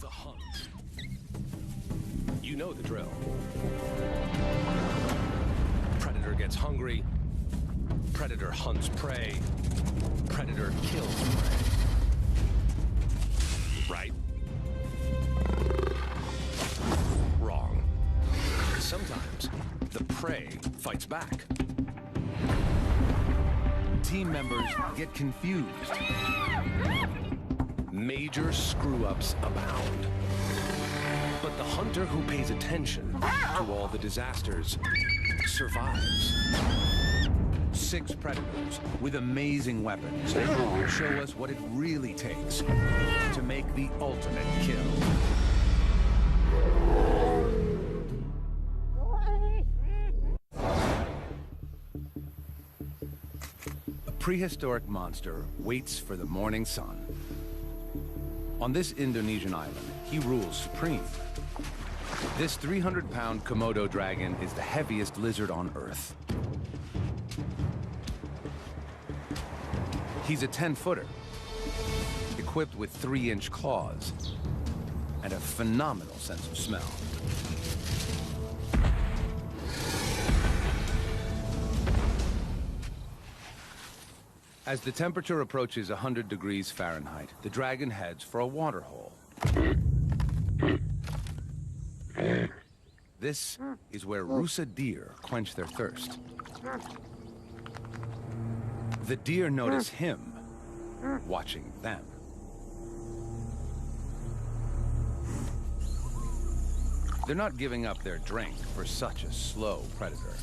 The hunt. You know the drill. Predator gets hungry. Predator hunts prey. Predator kills prey. Right? Wrong. Sometimes the prey fights back. Team members get confused. Major screw-ups abound. But the hunter who pays attention to all the disasters survives. 6 predators with amazing weapons show us what it really takes to make the ultimate kill. A prehistoric monster waits for the morning sun. On this Indonesian island, he rules supreme. This 300-pound Komodo dragon is the heaviest lizard on Earth. He's a 10-footer, equipped with 3-inch claws and a phenomenal sense of smell. As the temperature approaches 100 degrees Fahrenheit, the dragon heads for a water hole. This is where Rusa deer quench their thirst. The deer notice him watching them. They're not giving up their drink for such a slow predator.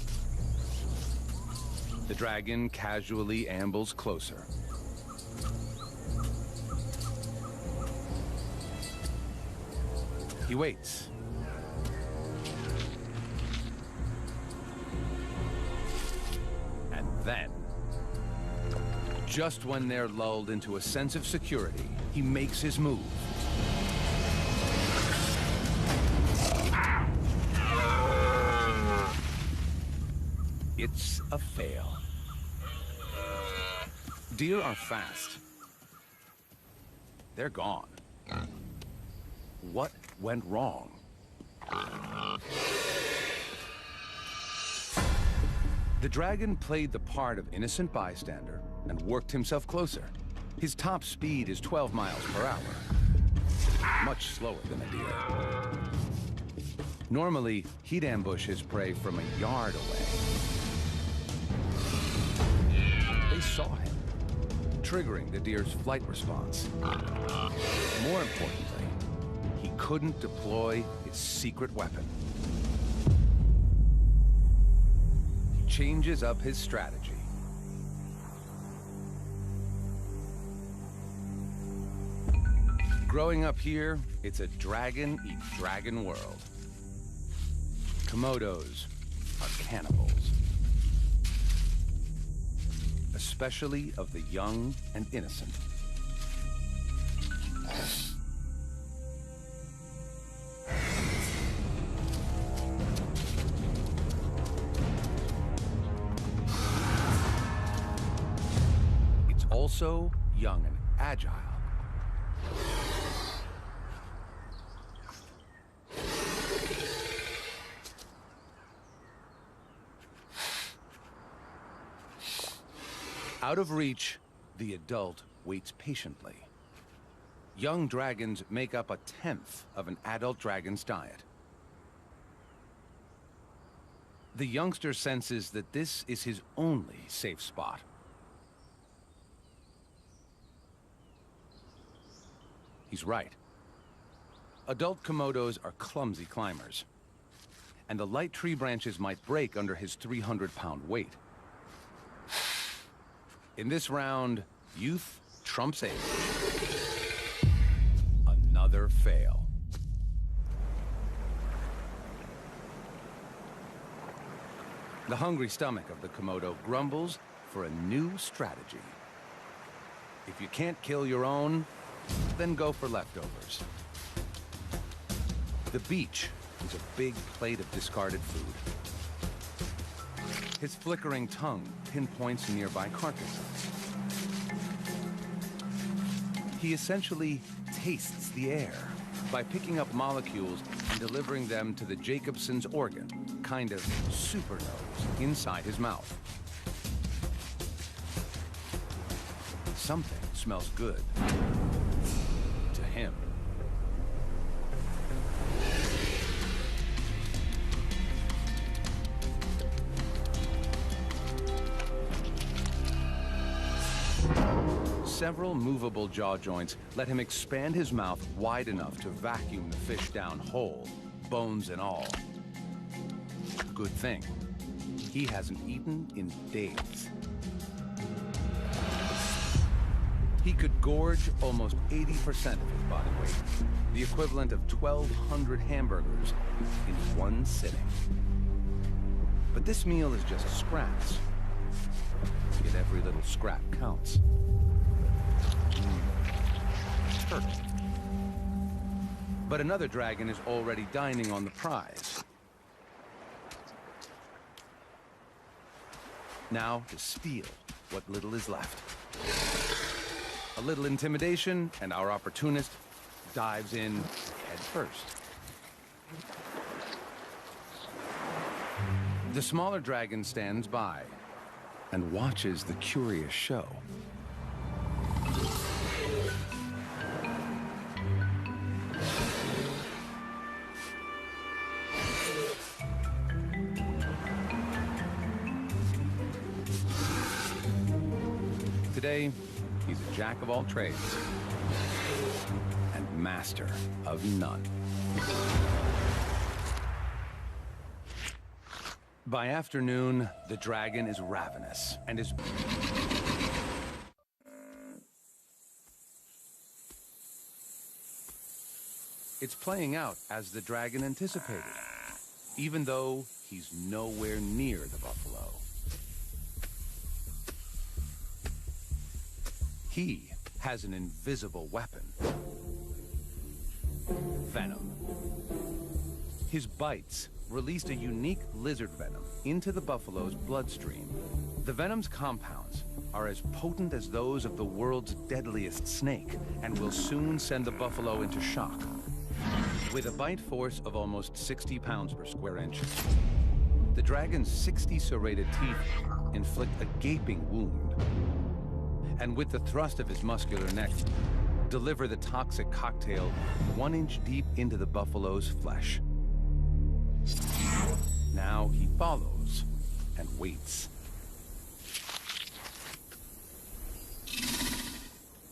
The dragon casually ambles closer. He waits. And then, just when they're lulled into a sense of security, he makes his move. It's a fail. Deer are fast. They're gone. What went wrong? The dragon played the part of innocent bystander and worked himself closer. His top speed is 12 miles per hour, much slower than a deer. Normally, he'd ambush his prey from a yard away. They saw him, triggering the deer's flight response. More importantly, he couldn't deploy his secret weapon. He changes up his strategy. Growing up here, it's a dragon-eat-dragon world. Komodos are cannibals, especially of the young and innocent. It's also young and agile. Out of reach, the adult waits patiently. Young dragons make up 1/10 of an adult dragon's diet. The youngster senses that this is his only safe spot. He's right. Adult Komodos are clumsy climbers, and the light tree branches might break under his 300-pound weight. In this round, youth trumps age. Another fail. The hungry stomach of the Komodo grumbles for a new strategy. If you can't kill your own, then go for leftovers. The beach is a big plate of discarded food. His flickering tongue pinpoints nearby carcasses. He essentially tastes the air by picking up molecules and delivering them to the Jacobson's organ, kind of super nose, inside his mouth. Something smells good to him. Several movable jaw joints let him expand his mouth wide enough to vacuum the fish down whole, bones and all. Good thing. He hasn't eaten in days. He could gorge almost 80% of his body weight, the equivalent of 1,200 hamburgers in one sitting. But this meal is just scraps. Yet every little scrap counts. Turtle. But another dragon is already dining on the prize. Now to steal what little is left. A little intimidation, and our opportunist dives in head first. The smaller dragon stands by and watches the curious show. Today, he's a jack of all trades and master of none. By afternoon, the dragon is ravenous and is... It's playing out as the dragon anticipated, even though he's nowhere near the buffalo. He has an invisible weapon. Venom. His bites released a unique lizard venom into the buffalo's bloodstream. The venom's compounds are as potent as those of the world's deadliest snake and will soon send the buffalo into shock. With a bite force of almost 60 pounds per square inch, the dragon's 60 serrated teeth inflict a gaping wound. And with the thrust of his muscular neck, deliver the toxic cocktail 1 inch deep into the buffalo's flesh. Now he follows and waits.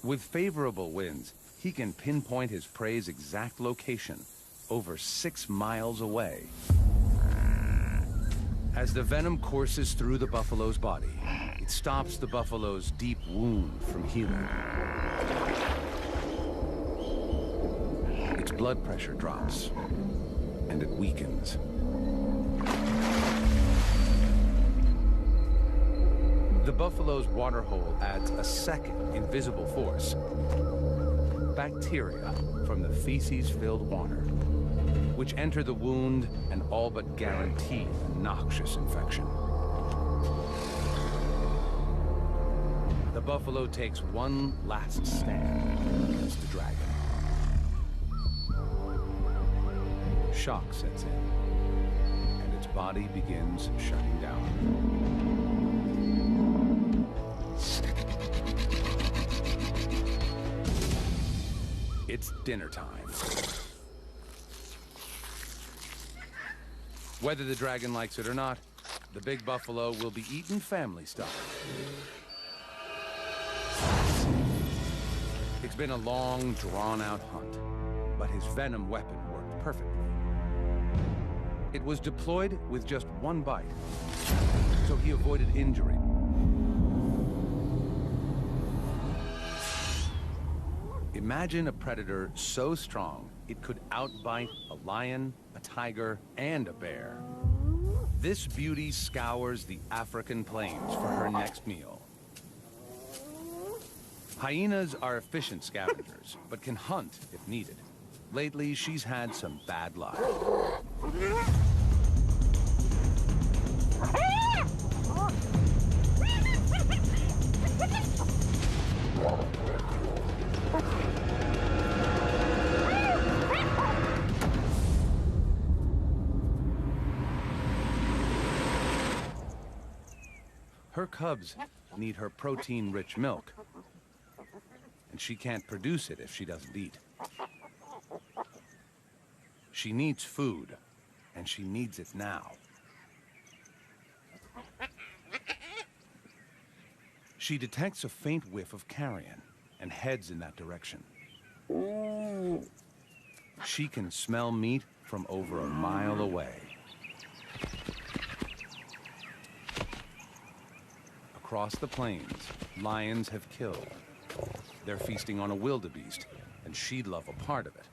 With favorable winds, he can pinpoint his prey's exact location, over 6 miles away. As the venom courses through the buffalo's body, it stops the buffalo's deep wound from healing. Its blood pressure drops, and it weakens. The buffalo's waterhole adds a second invisible force. Bacteria from the feces-filled water, which enter the wound and all but guarantee a noxious infection. The buffalo takes one last stand against the dragon. Shock sets in, and its body begins shutting down. It's dinner time. Whether the dragon likes it or not, the big buffalo will be eaten family style. It's been a long, drawn-out hunt, but his venom weapon worked perfectly. It was deployed with just one bite, so he avoided injury. Imagine a predator so strong it could outbite a lion, a tiger, and a bear. This beauty scours the African plains for her next meal. Hyenas are efficient scavengers, but can hunt if needed. Lately, she's had some bad luck. Her cubs need her protein-rich milk, and she can't produce it if she doesn't eat. She needs food, and she needs it now. She detects a faint whiff of carrion and heads in that direction. She can smell meat from over a mile away. Across the plains, lions have killed. They're feasting on a wildebeest, and she'd love a part of it.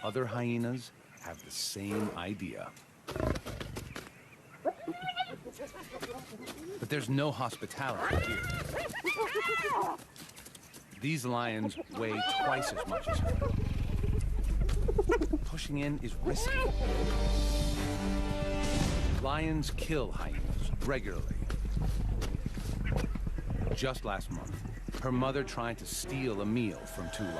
Other hyenas have the same idea. But there's no hospitality here. These lions weigh twice as much as her. Pushing in is risky. Lions kill hyenas regularly. Just last month, her mother tried to steal a meal from 2 lions.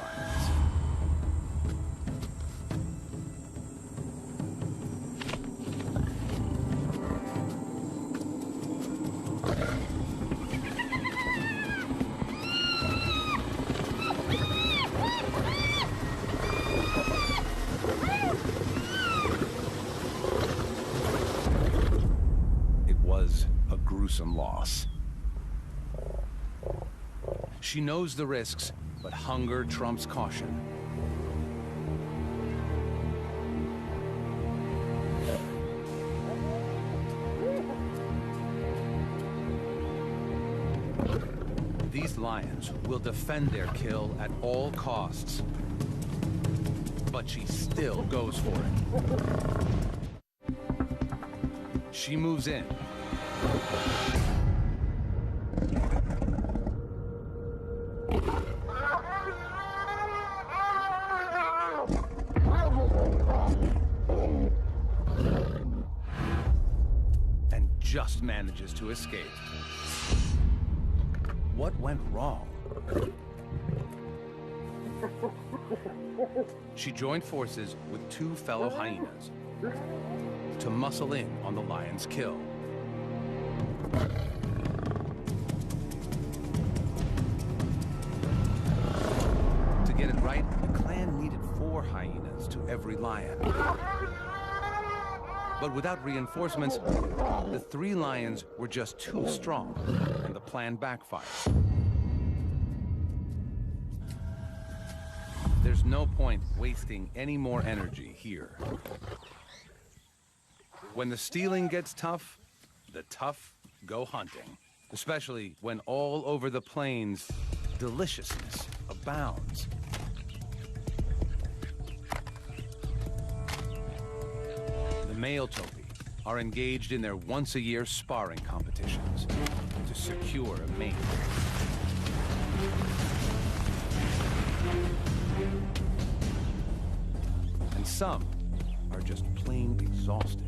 It was a gruesome loss. She knows the risks, but hunger trumps caution. These lions will defend their kill at all costs. But she still goes for it. She moves in. And just manages to escape. What went wrong? She joined forces with 2 fellow hyenas to muscle in on the lion's kill. To get it right, the clan needed 4 hyenas to every lion. But without reinforcements, the 3 lions were just too strong, and the plan backfired. There's no point wasting any more energy here. When the stealing gets tough, the tough go hunting. Especially when all over the plains, deliciousness abounds. The male topi are engaged in their once-a-year sparring competitions to secure a mate. And some are just plain exhausted.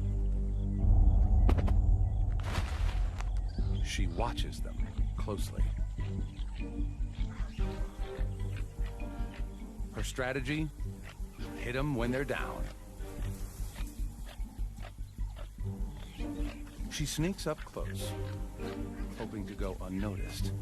She watches them closely. Her strategy? Hit them when they're down. She sneaks up close, hoping to go unnoticed.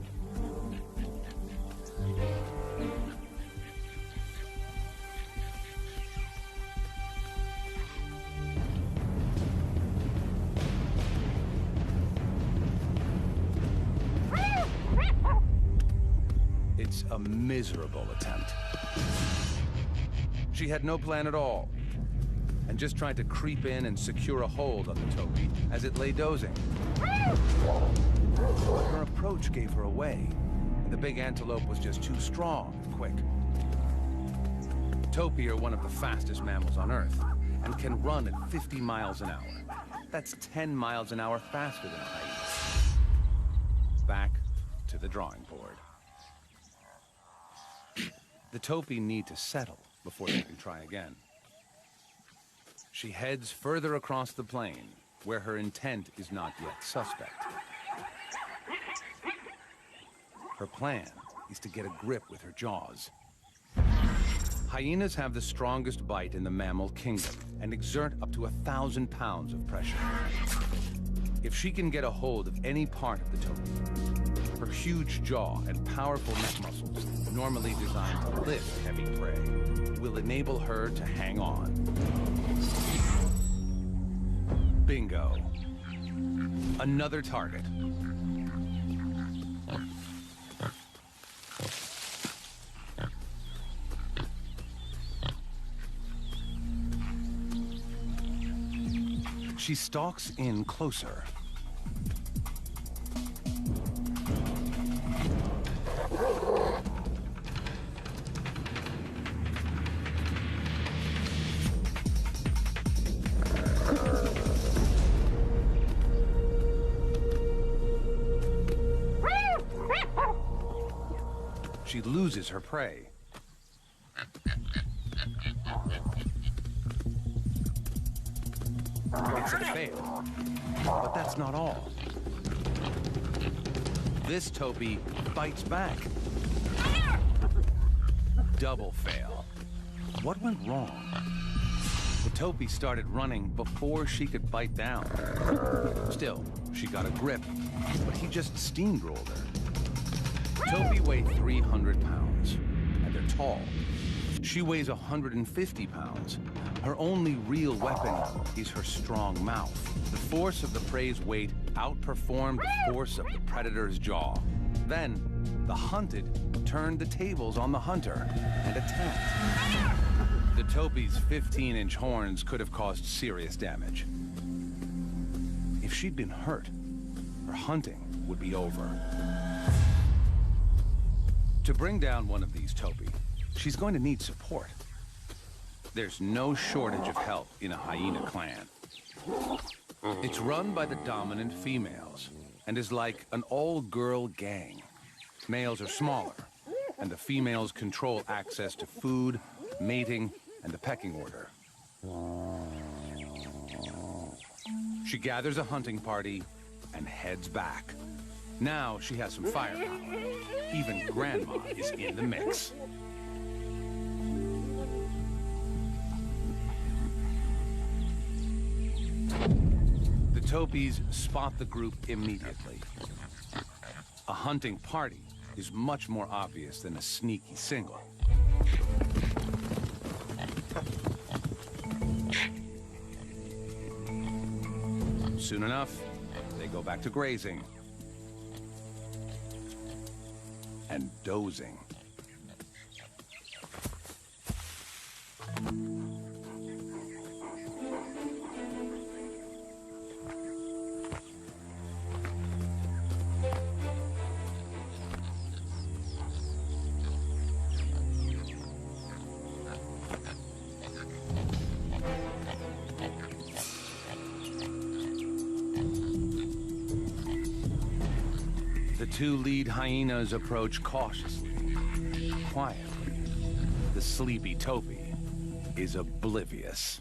It's a miserable attempt. She had no plan at all, and just tried to creep in and secure a hold on the topi as it lay dozing. But her approach gave her away, and the big antelope was just too strong and quick. Topi are one of the fastest mammals on Earth, and can run at 50 miles an hour. That's 10 miles an hour faster than a hyena. Back to the drawing board. The topi need to settle before they can try again. She heads further across the plain, where her intent is not yet suspect. Her plan is to get a grip with her jaws. Hyenas have the strongest bite in the mammal kingdom and exert up to 1,000 pounds of pressure. If she can get a hold of any part of the topi, her huge jaw and powerful neck muscles, normally designed to lift heavy prey, will enable her to hang on. Bingo. Another target. She stalks in closer. She loses her prey. It's a fail. But that's not all. This topi bites back. Double fail. What went wrong? The topi started running before she could bite down. Still, she got a grip, but he just steamrolled her. Topi weigh 300 pounds, and they're tall. She weighs 150 pounds. Her only real weapon is her strong mouth. The force of the prey's weight outperformed the force of the predator's jaw. Then, the hunted turned the tables on the hunter and attacked. The topi's 15-inch horns could have caused serious damage. If she'd been hurt, her hunting would be over. To bring down one of these topi, she's going to need support. There's no shortage of help in a hyena clan. It's run by the dominant females and is like an all-girl gang. Males are smaller, and the females control access to food, mating, and the pecking order. She gathers a hunting party and heads back. Now she has some firepower. Even Grandma is in the mix. The topis spot the group immediately. A hunting party is much more obvious than a sneaky single. Soon enough, they go back to grazing and dozing. The two lead hyenas approach cautiously, quietly. The sleepy topi is oblivious.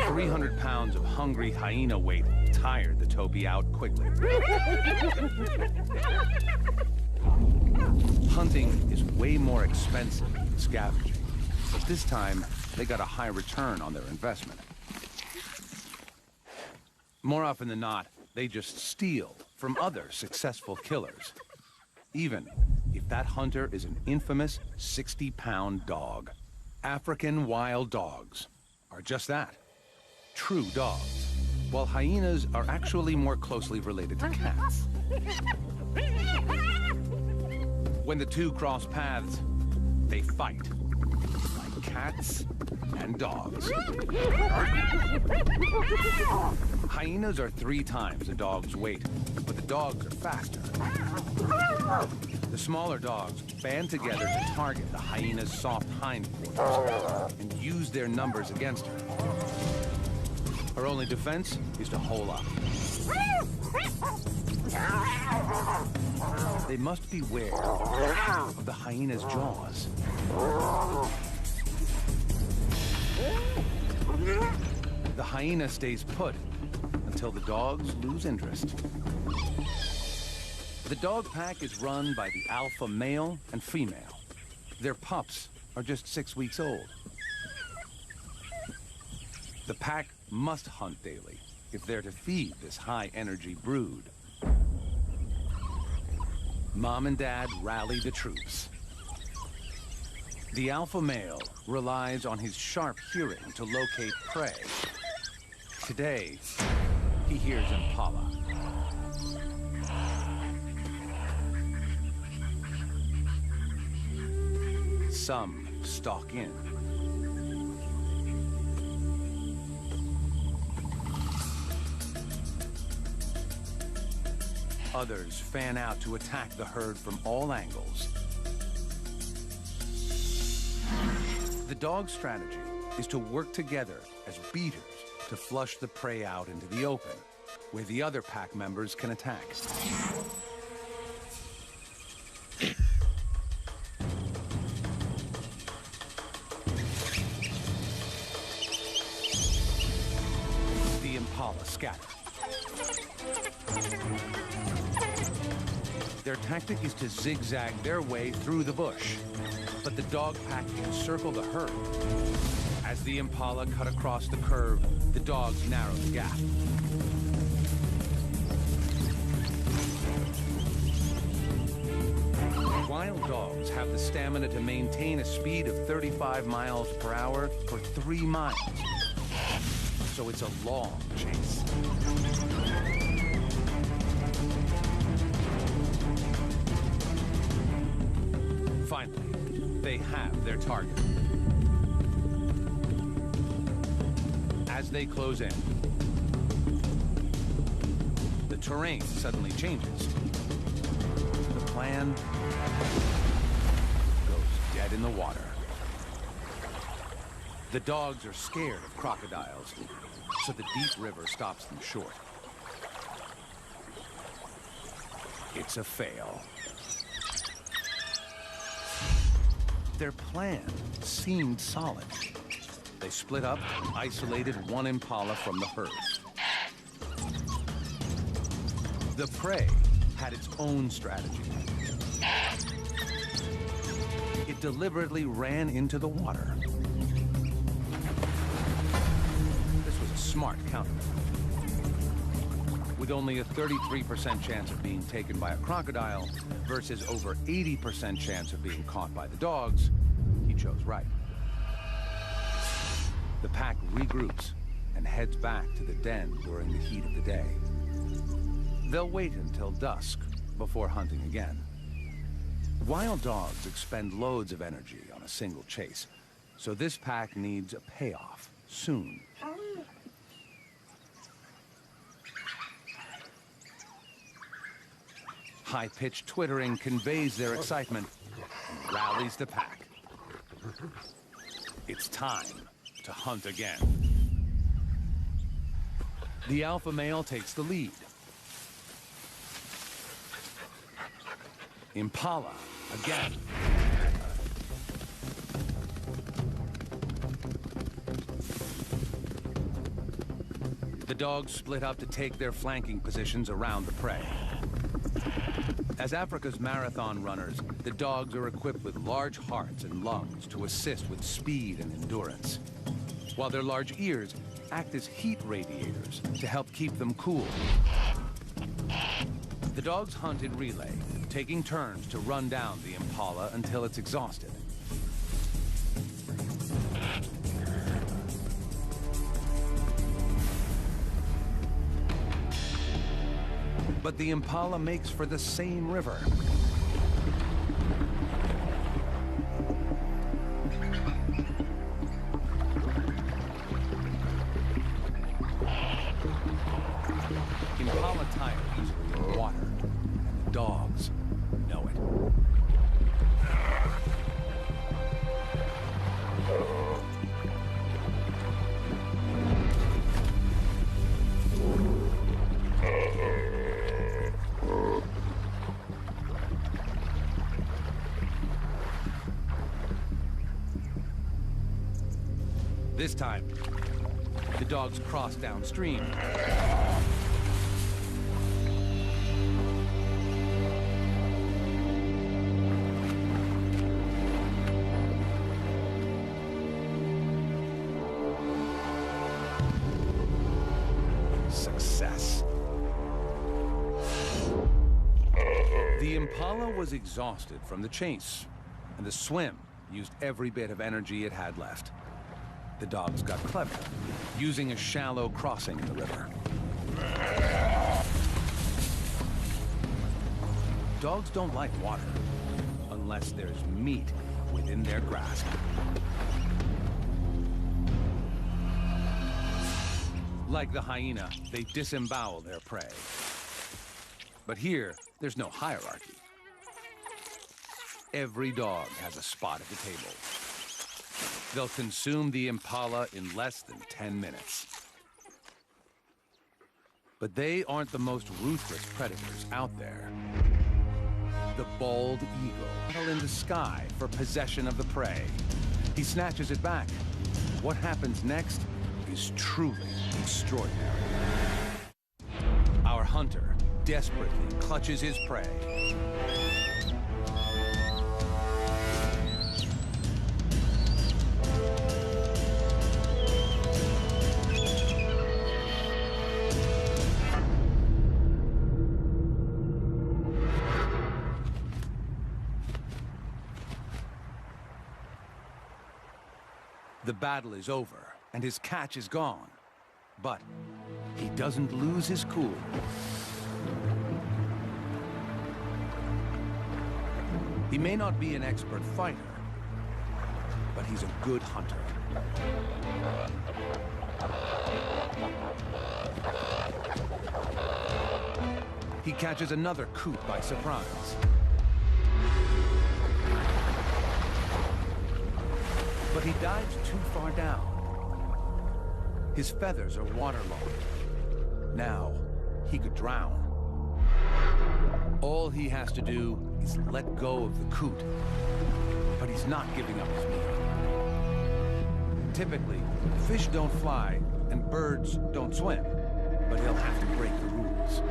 "300 pounds of hungry hyena weight tired the topi out quickly. Hunting is way more expensive than scavenging, but this time they got a high return on their investment. More often than not, they just steal from other successful killers, even if that hunter is an infamous 60-pound dog. African wild dogs are just that, true dogs, while hyenas are actually more closely related to cats. When the two cross paths, they fight, like cats and dogs. Hyenas are 3 times a dog's weight, but the dogs are faster. The smaller dogs band together to target the hyena's soft hindquarters and use their numbers against her. Her only defense is to hole up. They must beware of the hyena's jaws. The hyena stays put until the dogs lose interest. The dog pack is run by the alpha male and female. Their pups are just 6 weeks old. The pack must hunt daily if they're to feed this high-energy brood. Mom and Dad rally the troops. The alpha male relies on his sharp hearing to locate prey. Today, he hears impala. Some stalk in. Others fan out to attack the herd from all angles. The dog's strategy is to work together as beaters to flush the prey out into the open, where the other pack members can attack. The impala scatter. Their tactic is to zigzag their way through the bush, but the dog pack encircle the herd. As the impala cut across the curve, the dogs narrow the gap. Wild dogs have the stamina to maintain a speed of 35 miles per hour for 3 miles. So it's a long chase. Finally, they have their target. As they close in, the terrain suddenly changes. The plan goes dead in the water. The dogs are scared of crocodiles, so the deep river stops them short. It's a fail. Their plan seemed solid. They split up and isolated one impala from the herd. The prey had its own strategy. It deliberately ran into the water. This was a smart counter. With only a 33% chance of being taken by a crocodile versus over 80% chance of being caught by the dogs, he chose right. The pack regroups and heads back to the den during the heat of the day. They'll wait until dusk before hunting again. Wild dogs expend loads of energy on a single chase, so this pack needs a payoff soon. High-pitched twittering conveys their excitement and rallies the pack. It's time to hunt again. The alpha male takes the lead. Impala again. The dogs split up to take their flanking positions around the prey. As Africa's marathon runners, the dogs are equipped with large hearts and lungs to assist with speed and endurance, while their large ears act as heat radiators to help keep them cool. The dogs hunt in relay, taking turns to run down the impala until it's exhausted. But the impala makes for the same river. Impala tires in water, and the dogs know it. This time, the dogs cross downstream. The impala was exhausted from the chase, and the swim used every bit of energy it had left. The dogs got clever, using a shallow crossing in the river. Dogs don't like water unless there's meat within their grasp. Like the hyena, they disembowel their prey. But here, there's no hierarchy. Every dog has a spot at the table. They'll consume the impala in less than 10 minutes. But they aren't the most ruthless predators out there. The bald eagle, battle in the sky for possession of the prey. He snatches it back. What happens next is truly extraordinary. Our hunter desperately clutches his prey. The battle is over, and his catch is gone. But he doesn't lose his cool. He may not be an expert fighter, but he's a good hunter. He catches another coot by surprise. But he dives too far down. His feathers are waterlogged. Now, he could drown. All he has to do is let go of the coot. But he's not giving up his meal. Typically, fish don't fly and birds don't swim, but he'll have to break the rules.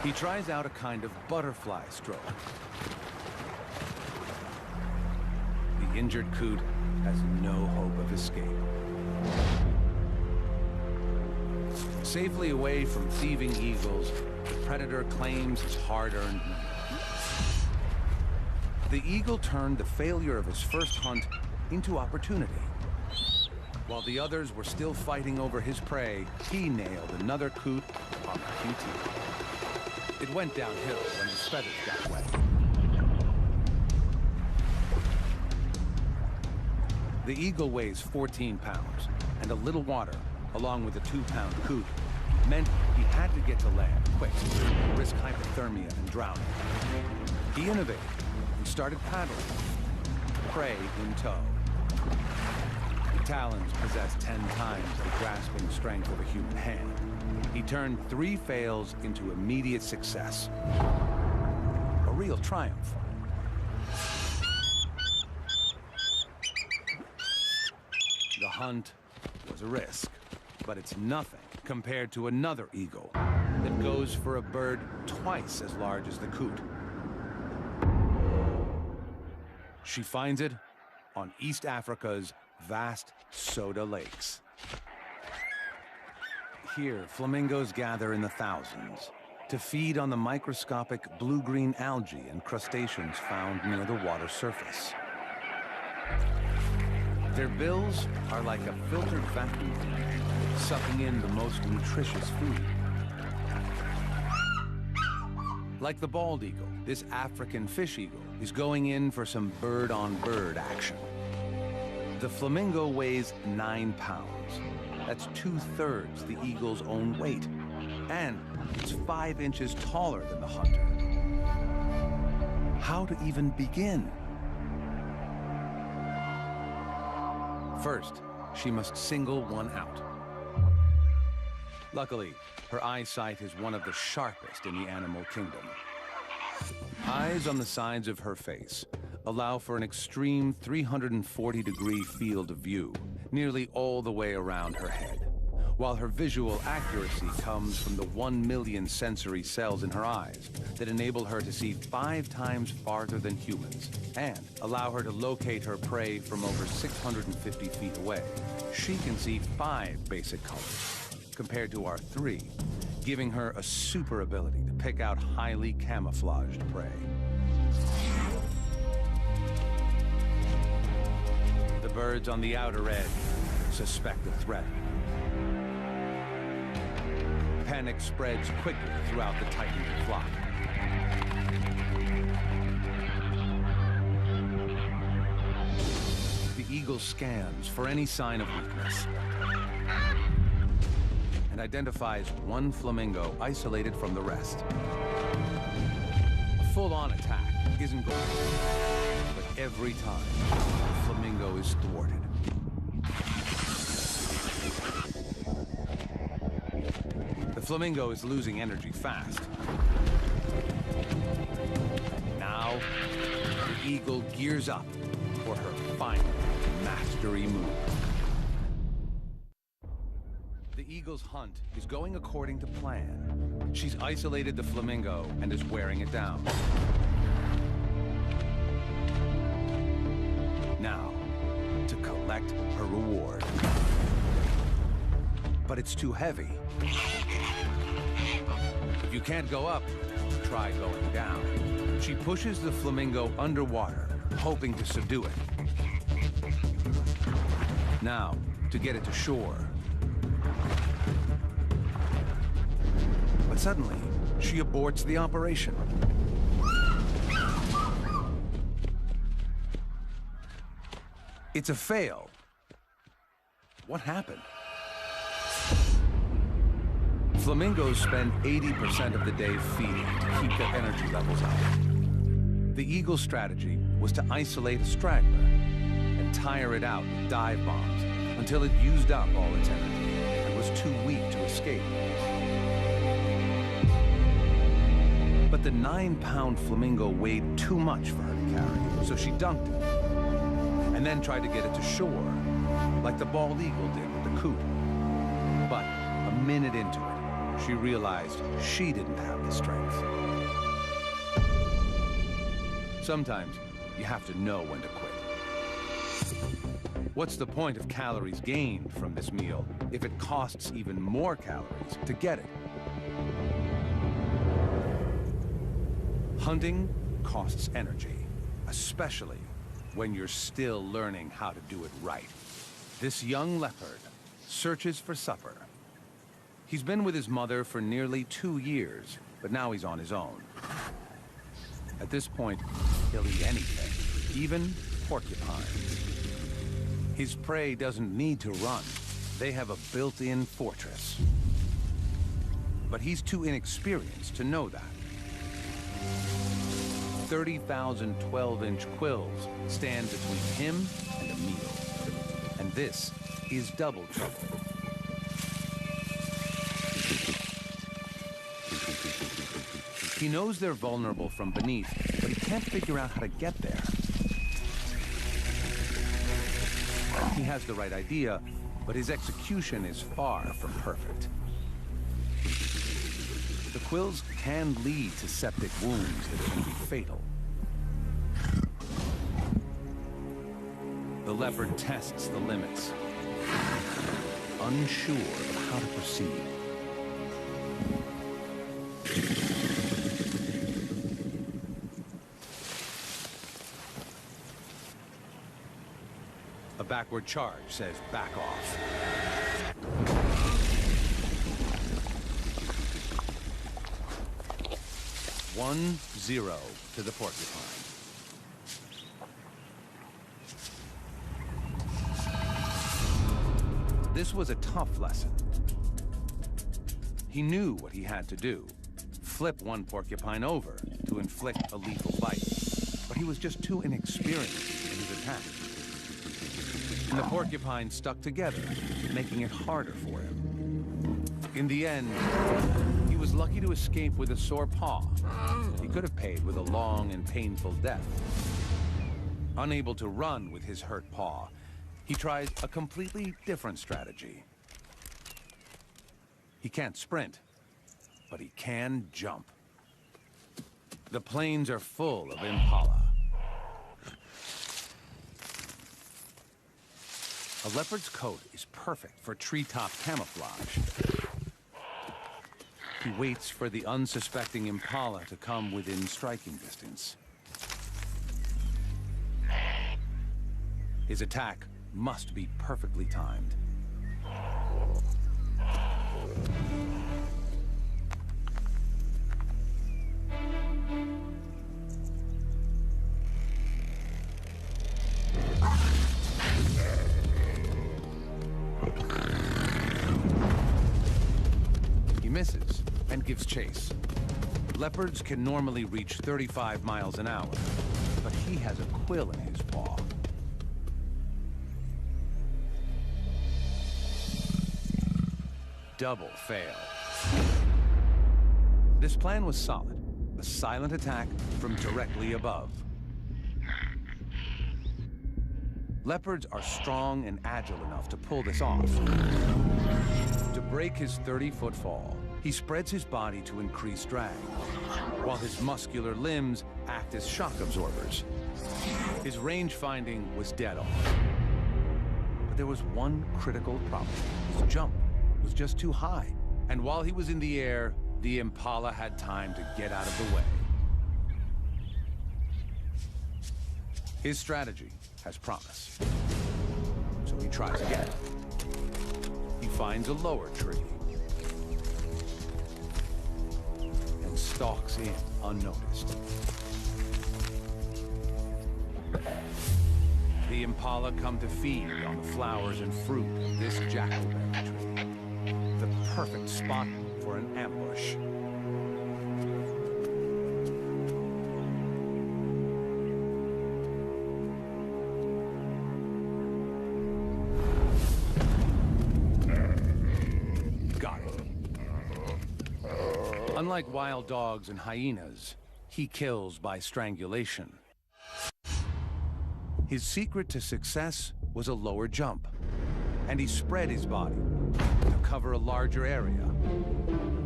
He tries out a kind of butterfly stroke. The injured coot has no hope of escape. Safely away from thieving eagles, the predator claims his hard-earned money. The eagle turned the failure of his first hunt into opportunity. While the others were still fighting over his prey, he nailed another coot on the QT. It went downhill when his feathers got wet. The eagle weighs 14 pounds, and a little water, along with a 2-pound coot, meant he had to get to land quick, risk hypothermia and drowning. He innovated and started paddling, prey in tow. The talons possess 10 times the grasping strength of a human hand. He turned 3 fails into immediate success. A real triumph. The hunt was a risk, but it's nothing compared to another eagle that goes for a bird twice as large as the coot. She finds it on East Africa's vast soda lakes. Here, flamingos gather in the thousands to feed on the microscopic blue-green algae and crustaceans found near the water surface. Their bills are like a filtered vacuum, sucking in the most nutritious food. Like the bald eagle, this African fish eagle is going in for some bird-on-bird action. The flamingo weighs 9 pounds. That's 2/3 the eagle's own weight. And it's 5 inches taller than the hunter. How to even begin? First, she must single one out. Luckily, her eyesight is one of the sharpest in the animal kingdom. Eyes on the sides of her face allow for an extreme 340-degree field of view, nearly all the way around her head, while her visual accuracy comes from the 1 million sensory cells in her eyes that enable her to see 5 times farther than humans and allow her to locate her prey from over 650 feet away. She can see 5 basic colors, compared to our 3, giving her a super ability to pick out highly camouflaged prey. The birds on the outer edge suspect the threat. Panic spreads quickly throughout the tightening flock. The eagle scans for any sign of weakness and identifies one flamingo isolated from the rest. A full-on attack isn't going to work, but every time, the flamingo is thwarted. The flamingo is losing energy fast. Now, the eagle gears up for her final mastery move. The eagle's hunt is going according to plan. She's isolated the flamingo and is wearing it down. Now, to collect her reward. But it's too heavy. If you can't go up, try going down. She pushes the flamingo underwater, hoping to subdue it. Now, to get it to shore. But suddenly, she aborts the operation. It's a fail. What happened? Flamingos spend 80% of the day feeding to keep their energy levels up. The eagle's strategy was to isolate a straggler and tire it out with dive bombs until it used up all its energy and was too weak to escape. But the 9-pound flamingo weighed too much for her to carry, so she dunked it and then tried to get it to shore, like the bald eagle did with the coot. But a minute into it, she realized she didn't have the strength. Sometimes you have to know when to quit. What's the point of calories gained from this meal if it costs even more calories to get it? Hunting costs energy, especially when you're still learning how to do it right. This young leopard searches for supper. He's been with his mother for nearly 2 years, but now he's on his own. At this point, he'll eat anything, even porcupines. His prey doesn't need to run. They have a built-in fortress. But he's too inexperienced to know that. 30,000 12-inch quills stand between him and a meal. And this is double trouble. He knows they're vulnerable from beneath, but he can't figure out how to get there. He has the right idea, but his execution is far from perfect. The quills can lead to septic wounds that can be fatal. The leopard tests the limits, unsure of how to proceed. A backward charge says back off. One, 0 to the porcupine. This was a tough lesson. He knew what he had to do. Flip one porcupine over to inflict a lethal bite. But he was just too inexperienced in his attack. And the porcupine stuck together, making it harder for him. In the end, he was lucky to escape with a sore paw. He could have paid with a long and painful death. Unable to run with his hurt paw, he tries a completely different strategy. He can't sprint, but he can jump. The plains are full of impala. A leopard's coat is perfect for treetop camouflage. He waits for the unsuspecting impala to come within striking distance. His attack must be perfectly timed. He misses and gives chase. Leopards can normally reach 35 miles an hour, but he has a quill in his paw. Double fail. This plan was solid. A silent attack from directly above. Leopards are strong and agile enough to pull this off. To break his 30-foot fall, he spreads his body to increase drag, while his muscular limbs act as shock absorbers. His range finding was dead on. But there was one critical problem. His jump was just too high. And while he was in the air, the impala had time to get out of the way. His strategy has promise. So he tries again. He finds a lower tree and stalks in unnoticed. The impala come to feed on the flowers and fruit of this jackalberry tree. The perfect spot for an ambush. Got it. Unlike wild dogs and hyenas, he kills by strangulation. His secret to success was a lower jump, and he spread his body to cover a larger area.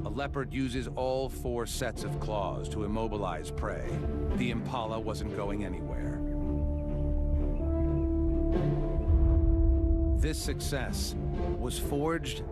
A leopard uses all 4 sets of claws to immobilize prey. The impala wasn't going anywhere. This success was forged